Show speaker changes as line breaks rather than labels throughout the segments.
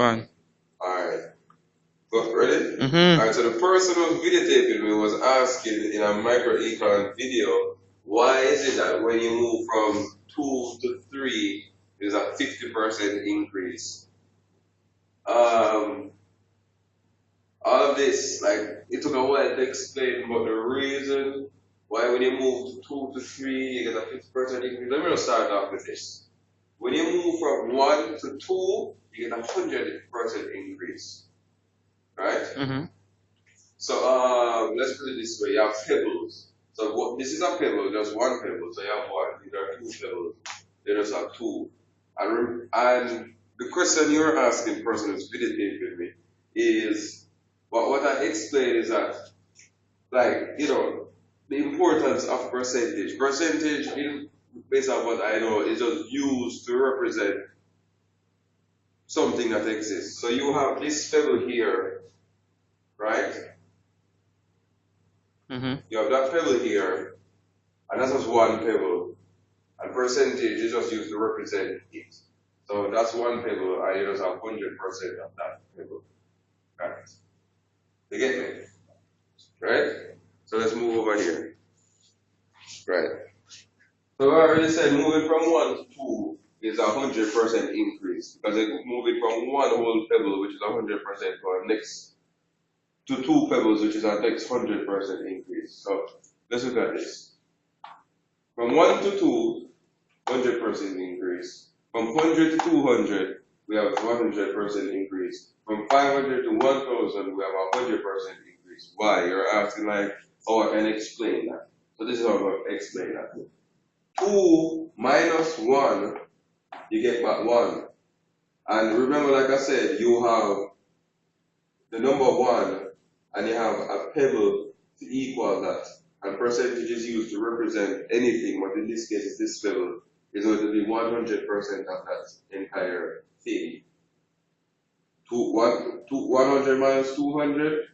One.
Alright. Go, ready?
Mm-hmm.
Alright, so the person who was videotaping me was asking in a microecon video, why is it that when you move from 2 to 3, there's a 50% increase? All of this, like, it took a while to explain, but the reason why when you move to 2 to 3, you get a 50% increase. Let me just start off with this. When you move from 1 to 2, you get a 100% increase. Right?
Mm-hmm.
So let's put it this way: you have pebbles. So this is a pebble, just one pebble. So you have one. These are two pebbles. They just have two. And the question you're asking, person who's videotaping me, is what I explain is that, like, the importance of percentage. Percentage, based on what I know, is just used to represent something that exists. So you have this pebble here, right?
Mm-hmm.
You have that pebble here, and that's just one pebble. And percentage is just used to represent it. So that's one pebble, and you just have 100% of that pebble. Right? You get me? Right? So let's move over here. Right. So I already said moving from 1 to 2 is a 100% increase, because moving from one whole pebble, which is 100%, to our next to two pebbles, which is our next 100% increase. So let's look at this. From 1 to 2, 100% increase. From 100 to 200, we have 100% increase. From 500 to 1000, we have a 100% increase. Why? You're asking, like, how I can explain that. So this is how I'm going to explain that. 2 minus 1, you get back 1. And remember, like I said, you have the number 1, and you have a pebble to equal that. And percentage is used to represent anything, but in this case, it's this pebble is going to be 100% of that entire thing. 100 minus 200,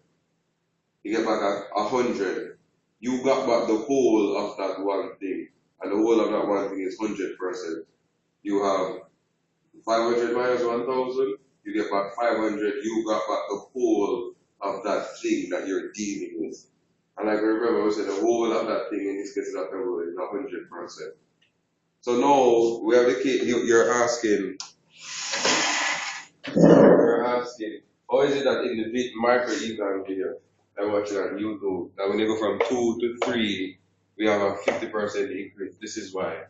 you get back 100. You got back the whole of that one thing, and the whole of that one thing is 100%. You have 500 minus 1000, you get back 500. You got back the whole of that thing that you're dealing with. And like remember, we said the whole of that thing in this case is 100%. So now we have the case. You're asking, how is it that in the microecon video I watch it on YouTube, that when you go from 2 to 3, we have a 50% increase? This is why.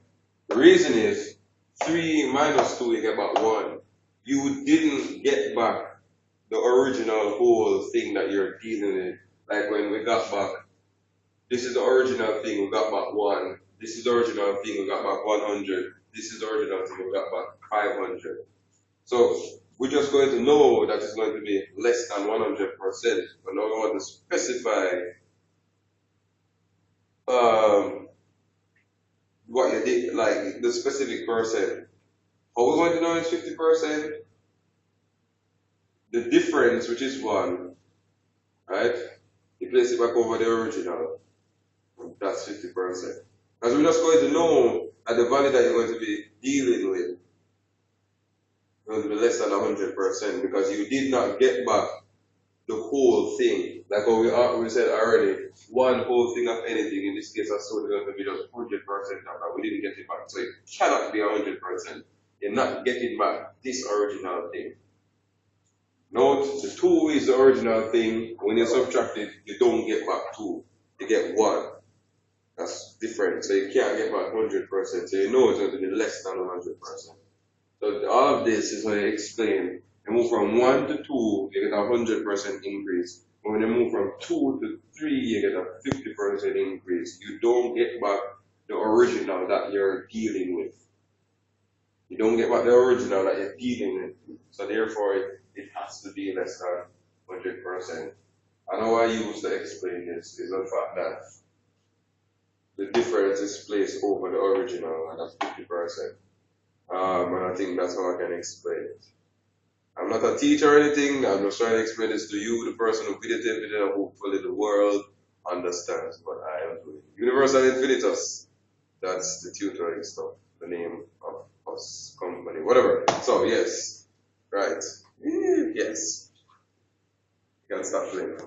The reason is 3 minus 2, you get back 1. You didn't get back the original whole thing that you're dealing with. Like when we got back, this is the original thing, we got back 1. This is the original thing, we got back 100. This is the original thing, we got back 500. So we're just going to know that it's going to be less than 100%. But now we want to specify what you did, like the specific percent. How we want to know it's 50%? The difference, which is 1, right? You place it back over the original. That's 50%. Because we're just going to know that the value that you're going to be dealing with is going to be less than 100%, because you did not get back the whole thing. Like what we said already, one whole thing of anything, in this case, that's going to be just 100% of that. We didn't get it back. So it cannot be 100%. You're not getting back this original thing. Note, the 2 is the original thing. When you subtract it, you don't get back 2. You get 1. That's different. So you can't get back 100%. So you know it's going to be less than 100%. So all of this is going to explain. You move from 1 to 2, you get a 100% increase. But when you move from 2 to 3, you get a 50% increase. You don't get back the original that you're dealing with. You don't get back the original that you're dealing with. So therefore, it has to be less than 100%. And how I use to explain this is the fact that the difference is placed over the original, and that's 50%. And I think that's how I can explain it. I'm not a teacher or anything. I'm just trying to explain this to you, the person who videotaped it, and hopefully the world understands what I am doing. Universal Infinitus. That's the tutoring stuff. The name of us company, whatever. So yes, right. yes. You can stop playing.